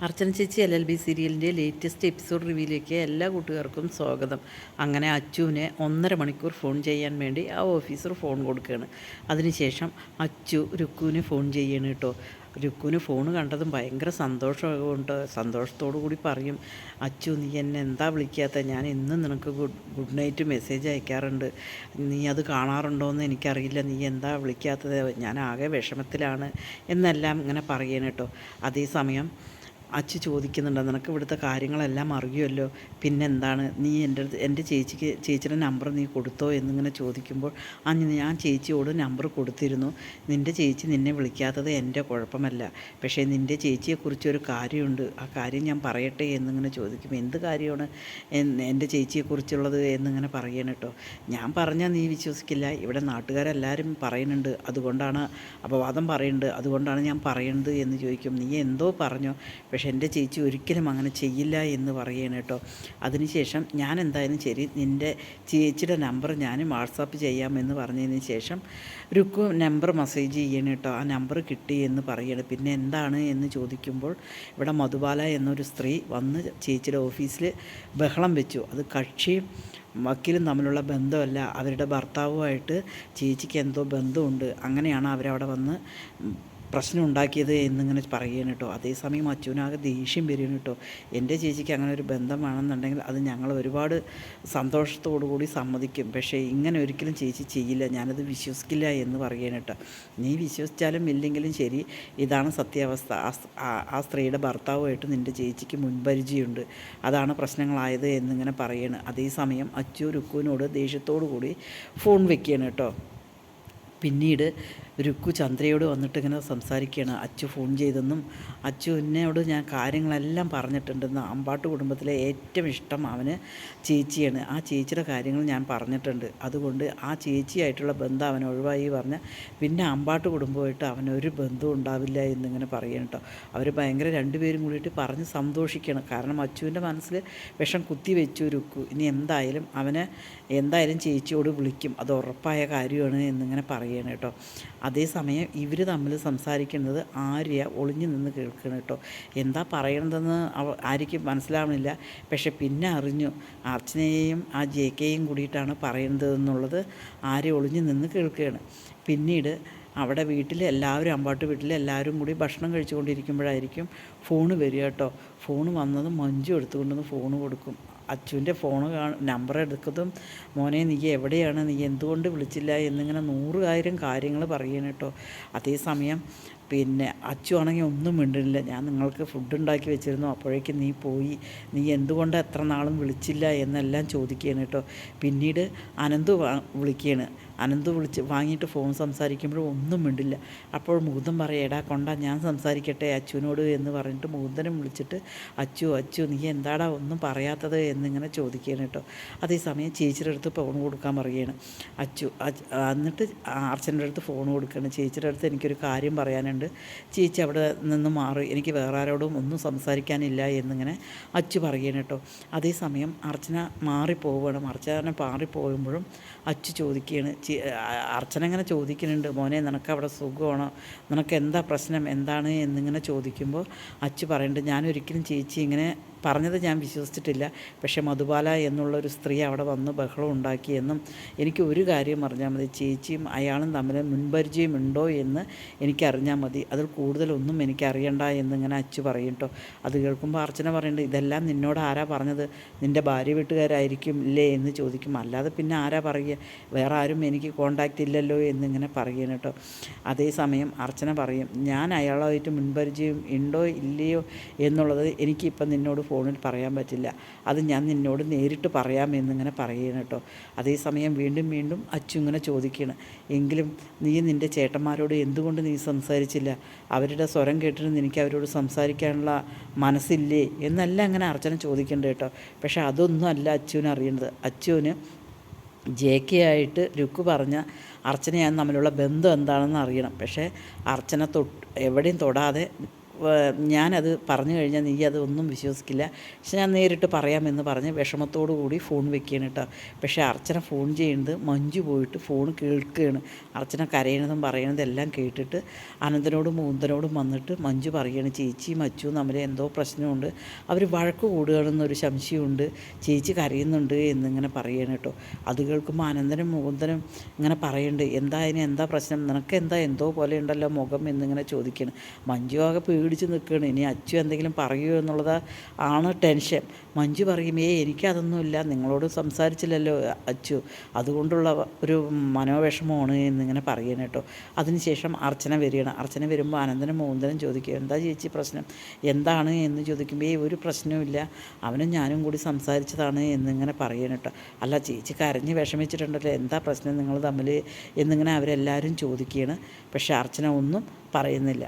അർച്ചന ചേച്ചി LLB സീരിയലിൻ്റെ latest episode റിവ്യൂയിലേക്ക് എല്ലാ കൂട്ടുകാർക്കും സ്വാഗതം. അങ്ങനെ അച്ചുവിനെ 1.5 മണിക്കൂർ ഫോൺ ചെയ്യാൻ വേണ്ടി ആ ഓഫീസർ ഫോൺ കൊടുക്കുകയാണ്. അതിനുശേഷം അച്ചു രുക്കുവിന് ഫോൺ ചെയ്യണം കേട്ടോ. രുക്കുവിന് ഫോൺ കണ്ടതും ഭയങ്കര സന്തോഷമുണ്ട്. സന്തോഷത്തോടു കൂടി പറയും, അച്ചു നീ എന്നെ എന്താ വിളിക്കാത്ത, ഞാൻ ഇന്നും നിനക്ക് ഗുഡ് നൈറ്റ് മെസ്സേജ് അയക്കാറുണ്ട്, നീ അത് കാണാറുണ്ടോയെന്ന് എനിക്കറിയില്ല, നീ എന്താ വിളിക്കാത്തത്, ഞാൻ ആകെ വിഷമത്തിലാണ് എന്നെല്ലാം ഇങ്ങനെ പറയണം കേട്ടോ. അതേസമയം അച്ചു ചോദിക്കുന്നുണ്ട്, നിനക്ക് ഇവിടുത്തെ കാര്യങ്ങളെല്ലാം അറിയുമല്ലോ, പിന്നെന്താണ് നീ എൻ്റെ ചേച്ചിയുടെ നമ്പർ നീ കൊടുത്തോ എന്നിങ്ങനെ ചോദിക്കുമ്പോൾ, ഞാൻ ചേച്ചിയോട് നമ്പർ കൊടുത്തിരുന്നു, നിൻ്റെ ചേച്ചി നിന്നെ വിളിക്കാത്തത് എൻ്റെ കുഴപ്പമല്ല, പക്ഷേ നിൻ്റെ ചേച്ചിയെക്കുറിച്ചൊരു കാര്യമുണ്ട്, ആ കാര്യം ഞാൻ പറയട്ടെ എന്നിങ്ങനെ ചോദിക്കും. എന്ത് കാര്യമാണ് എൻ്റെ ചേച്ചിയെക്കുറിച്ചുള്ളത് എന്നിങ്ങനെ പറയണം കേട്ടോ. ഞാൻ പറഞ്ഞാൽ നീ വിശ്വസിക്കില്ല, ഇവിടെ നാട്ടുകാരെല്ലാവരും പറയുന്നുണ്ട്, അതുകൊണ്ടാണ് അപവാദം പറയുന്നുണ്ട്, അതുകൊണ്ടാണ് ഞാൻ പറയുന്നത് എന്ന് ചോദിക്കും. നീ എന്തോ പറഞ്ഞോ, പക്ഷേ എൻ്റെ ചേച്ചി ഒരിക്കലും അങ്ങനെ ചെയ്യില്ല എന്ന് പറയണം കേട്ടോ. അതിനുശേഷം ഞാൻ എന്തായാലും ശരി, നിൻ്റെ ചേച്ചിയുടെ നമ്പർ ഞാൻ വാട്സാപ്പ് ചെയ്യാമെന്ന് പറഞ്ഞതിന് ശേഷം രുക്കു നമ്പർ മെസ്സേജ് ചെയ്യണം കേട്ടോ. ആ നമ്പർ കിട്ടി എന്ന് പറയണം. പിന്നെ എന്താണ് എന്ന് ചോദിക്കുമ്പോൾ, ഇവിടെ മധുബാല എന്നൊരു സ്ത്രീ വന്ന് ചേച്ചിയുടെ ഓഫീസിൽ ബഹളം വെച്ചു. അത് കക്ഷിയും വക്കീലും തമ്മിലുള്ള ബന്ധമല്ല, അവരുടെ ഭർത്താവുമായിട്ട് ചേച്ചിക്ക് എന്തോ ബന്ധമുണ്ട്, അങ്ങനെയാണ് അവരവിടെ വന്ന് പ്രശ്നം ഉണ്ടാക്കിയത് എന്നിങ്ങനെ പറയുകയാണ് കേട്ടോ. അതേസമയം അച്ഛനാകെ ദേഷ്യം വരും കേട്ടോ. എൻ്റെ ചേച്ചിക്ക് അങ്ങനെ ഒരു ബന്ധം വേണമെന്നുണ്ടെങ്കിൽ അത് ഞങ്ങൾ ഒരുപാട് സന്തോഷത്തോടു കൂടി സമ്മതിക്കും, പക്ഷേ ഇങ്ങനെ ഒരിക്കലും ചേച്ചി ചെയ്യില്ല, ഞാനത് വിശ്വസിക്കില്ല എന്ന് പറയുകയാണ് കേട്ടോ. നീ വിശ്വസിച്ചാലും ഇല്ലെങ്കിലും ശരി, ഇതാണ് സത്യാവസ്ഥ. ആ സ്ത്രീയുടെ ഭർത്താവുമായിട്ട് നിൻ്റെ ചേച്ചിക്ക് മുൻപരിചയമുണ്ട്, അതാണ് പ്രശ്നങ്ങളായത് എന്നിങ്ങനെ പറയാണ്. അതേസമയം അച്ചു രുക്കുവിനോട് ദേഷ്യത്തോടു കൂടി ഫോൺ വെക്കുകയാണ് കേട്ടോ. പിന്നീട് രുക്കു ചന്ദ്രയോട് വന്നിട്ട് ഇങ്ങനെ സംസാരിക്കുകയാണ്, അച്ചു ഫോൺ ചെയ്തെന്നും അച്ചു എന്നോട് ഞാൻ കാര്യങ്ങളെല്ലാം പറഞ്ഞിട്ടുണ്ടെന്ന്, അമ്പാട്ട് കുടുംബത്തിലെ ഏറ്റവും ഇഷ്ടം അവന് ചേച്ചിയാണ്, ആ ചേച്ചിയുടെ കാര്യങ്ങൾ ഞാൻ പറഞ്ഞിട്ടുണ്ട്, അതുകൊണ്ട് ആ ചേച്ചിയായിട്ടുള്ള ബന്ധം അവൻ ഒഴിവായി പറഞ്ഞാൽ പിന്നെ അമ്പാട്ട് കുടുംബമായിട്ട് അവനൊരു ബന്ധവും ഉണ്ടാവില്ല എന്നിങ്ങനെ പറയണം കേട്ടോ. അവർ ഭയങ്കര രണ്ടുപേരും കൂടിയിട്ട് പറഞ്ഞ് സന്തോഷിക്കണം. കാരണം അച്ചുവിൻ്റെ മനസ്സിൽ വിഷം കുത്തി വെച്ചു രുക്കു. ഇനി എന്തായാലും ചേച്ചിയോട് വിളിക്കും, അത് ഉറപ്പായ കാര്യമാണ് എന്നിങ്ങനെ പറയണം കേട്ടോ. അതേസമയം ഇവർ തമ്മിൽ സംസാരിക്കുന്നത് ആര്യ ഒളിഞ്ഞു നിന്ന് കേൾക്കണം കേട്ടോ. എന്താ പറയണതെന്ന് ആര്യയ്ക്ക് മനസ്സിലാവണില്ല, പക്ഷെ പിന്നെ അറിഞ്ഞു അർച്ചനയെയും ആ JKയും കൂടിയിട്ടാണ് പറയുന്നത് ആര്യ ഒളിഞ്ഞു നിന്ന് കേൾക്കുകയാണ്. പിന്നീട് അവിടെ വീട്ടിൽ എല്ലാവരും, അമ്പാട്ട് വീട്ടിൽ എല്ലാവരും കൂടി ഭക്ഷണം കഴിച്ചുകൊണ്ടിരിക്കുമ്പോഴായിരിക്കും ഫോണ് വരിക കേട്ടോ. ഫോണ് വന്നത് മഞ്ജു എടുത്തുകൊണ്ടുവന്ന് ഫോണ് കൊടുക്കും. അച്ചുവിൻ്റെ ഫോണ് നമ്പർ എടുക്കുന്നതും, മോനെ നീ എവിടെയാണ്, നീ എന്തുകൊണ്ട് വിളിച്ചില്ല എന്നിങ്ങനെ 100,000 കാര്യങ്ങൾ പറയണം കേട്ടോ. അതേസമയം പിന്നെ അച്ചു ആണെങ്കിൽ ഒന്നും മിണ്ടുന്നില്ല. ഞാൻ നിങ്ങൾക്ക് ഫുഡ് ഉണ്ടാക്കി വെച്ചിരുന്നു, അപ്പോഴേക്കും നീ പോയി, നീ എന്തുകൊണ്ട് എത്ര നാളും വിളിച്ചില്ല എന്നെല്ലാം ചോദിക്കുകയാണ് കേട്ടോ. പിന്നീട് അനന്തു വിളിക്കുകയാണ്. അനന്തു വാങ്ങിയിട്ട് ഫോൺ സംസാരിക്കുമ്പോഴും ഒന്നും മിണ്ടില്ല. അപ്പോൾ മുകുന്ദൻ പറയടാ കൊണ്ടാ ഞാൻ സംസാരിക്കട്ടെ അച്ചുവിനോട് എന്ന് പറഞ്ഞിട്ട് മുകുന്ദനും വിളിച്ചിട്ട്, അച്ചു നീ എന്താടാ ഒന്നും പറയാത്തത് എന്നിങ്ങനെ ചോദിക്കുകയാണ് കേട്ടോ. അതേസമയം ചേച്ചിയുടെ അടുത്ത് ഫോൺ കൊടുക്കാൻ പറയുകയാണ് അച്ചു. എന്നിട്ട് അർച്ചൻ്റെ അടുത്ത് ഫോൺ കൊടുക്കുകയാണ്. ചേച്ചിയുടെ അടുത്ത് എനിക്കൊരു കാര്യം പറയാനുണ്ട്, ചേച്ചി അവിടെ നിന്ന് മാറി, എനിക്ക് വേറെ ആരോടും ഒന്നും സംസാരിക്കാനില്ല എന്നിങ്ങനെ അച്ചു പറയുകയാണ് കേട്ടോ. അതേസമയം അർച്ചന മാറിപ്പോവുകയാണ്. അർച്ചന മാറിപ്പോകുമ്പോഴും അച്ചു ചോദിക്കുകയാണ്, അർച്ചന ഇങ്ങനെ ചോദിക്കുന്നുണ്ട്, മോനെ നിനക്ക് അവിടെ സുഖമാണോ, നിനക്ക് എന്താ പ്രശ്നം, എന്താണ് എന്നിങ്ങനെ ചോദിക്കുമ്പോൾ അച്ചു പറയുന്നുണ്ട്, ഞാനൊരിക്കലും ചേച്ചി ഇങ്ങനെ പറഞ്ഞത് ഞാൻ വിശ്വസിച്ചിട്ടില്ല, പക്ഷേ മധുബാല എന്നുള്ളൊരു സ്ത്രീ അവിടെ വന്ന് ബഹളം ഉണ്ടാക്കിയെന്നും എനിക്ക് ഒരു കാര്യം അറിഞ്ഞാൽ മതി, ചേച്ചിയും അയാളും തമ്മിൽ മുൻപരിചയമുണ്ടോ എന്ന് എനിക്കറിഞ്ഞാൽ മതി, അതിൽ കൂടുതലൊന്നും എനിക്കറിയണ്ട എന്നിങ്ങനെ അച്ചു പറയും കേട്ടോ. അത് കേൾക്കുമ്പോൾ അർച്ചന പറയുന്നുണ്ട്, ഇതെല്ലാം നിന്നോട് ആരാ പറഞ്ഞത്, നിൻ്റെ ഭാര്യ വീട്ടുകാരായിരിക്കും ഇല്ലേ എന്ന് ചോദിക്കും. അല്ലാതെ പിന്നെ ആരാ പറയുക, വേറെ ആരും എനിക്ക് കോണ്ടാക്റ്റ് ഇല്ലല്ലോ എന്നിങ്ങനെ പറയണം കേട്ടോ. അതേസമയം അർച്ചന പറയും, ഞാൻ അയാളുമായിട്ട് മുൻപരിചയം ഉണ്ടോ ഇല്ലയോ എന്നുള്ളത് എനിക്കിപ്പം നിന്നോട് ഫോണിൽ പറയാൻ പറ്റില്ല, അത് ഞാൻ നിന്നോട് നേരിട്ട് പറയാമെന്നിങ്ങനെ പറയണം കേട്ടോ. അതേസമയം വീണ്ടും അച്ചു ഇങ്ങനെ ചോദിക്കുകയാണ്, എങ്കിലും നീ നിൻ്റെ ചേട്ടന്മാരോട് എന്തുകൊണ്ട് നീ സംസാരിച്ചില്ല, അവരുടെ സ്വരം കേട്ടിട്ട് നിനക്ക് അവരോട് സംസാരിക്കാനുള്ള മനസ്സില്ലേ എന്നെല്ലാം അങ്ങനെ അർച്ചന ചോദിക്കേണ്ടത് കേട്ടോ. പക്ഷേ അതൊന്നും അല്ല അച്ചുവിന് അറിയേണ്ടത്. അച്ചുവിന് JK ആയിട്ട് രുക്കു പറഞ്ഞ അർച്ചനയാണ് തമ്മിലുള്ള ബന്ധം എന്താണെന്ന് അറിയണം. പക്ഷേ അർച്ചന എവിടെയും തൊടാതെ ഞാനത് പറഞ്ഞു കഴിഞ്ഞാൽ നീ അതൊന്നും വിശ്വസിക്കില്ല, പക്ഷെ ഞാൻ നേരിട്ട് പറയാമെന്ന് പറഞ്ഞ് വിഷമത്തോടു കൂടി ഫോൺ വെക്കുകയാണ് കേട്ടോ. പക്ഷേ അർച്ചന ഫോൺ ചെയ്യുന്നത് മഞ്ജു പോയിട്ട് ഫോൺ കേൾക്കുകയാണ്. അർച്ചന കരയണതും പറയണതും എല്ലാം കേട്ടിട്ട് അനന്തനോടും മൂന്തനോടും വന്നിട്ട് മഞ്ജു പറയുകയാണ്, ചേച്ചിയും അച്ചുവും തമ്മിൽ എന്തോ പ്രശ്നമുണ്ട്, അവർ വഴക്ക് കൂടുകയാണെന്നൊരു സംശയമുണ്ട്, ചേച്ചി കരയുന്നുണ്ട് എന്നിങ്ങനെ പറയുകയാണ് കേട്ടോ. അത് കേൾക്കുമ്പോൾ അനന്തനും മൂന്തനും ഇങ്ങനെ പറയുന്നുണ്ട്, എന്താ പ്രശ്നം, നിനക്ക് എന്തോ പോലെ ഉണ്ടല്ലോ മുഖം എന്നിങ്ങനെ ചോദിക്കുകയാണ്. മഞ്ജു ആകെ പേടിച്ച് നിൽക്കുകയാണ്. ഇനി അച്ചു എന്തെങ്കിലും പറയുമോ എന്നുള്ളത് ആണ് ടെൻഷൻ. മഞ്ജു പറയും, എനിക്കതൊന്നുമില്ല, നിങ്ങളോട് സംസാരിച്ചില്ലല്ലോ അച്ചു, അതുകൊണ്ടുള്ള ഒരു മനോവിഷമമാണ് എന്നിങ്ങനെ പറയണം കേട്ടോ. അതിനുശേഷം അർച്ചന വരികയാണ്. അർച്ചന വരുമ്പോൾ അനന്തനും മൂന്തനും ചോദിക്കുക, എന്താ ചേച്ചി പ്രശ്നം, എന്താണ് എന്ന് ചോദിക്കുമ്പോൾ ഒരു പ്രശ്നവുമില്ല, അവനും ഞാനും കൂടി സംസാരിച്ചതാണ് എന്നിങ്ങനെ പറയണം കേട്ടോ. അല്ല ചേച്ചി കരഞ്ഞ് വിഷമിച്ചിട്ടുണ്ടല്ലോ, എന്താ പ്രശ്നം നിങ്ങൾ തമ്മിൽ എന്നിങ്ങനെ അവരെല്ലാവരും ചോദിക്കുകയാണ്. പക്ഷേ അർച്ചന ഒന്നും പറയുന്നില്ല.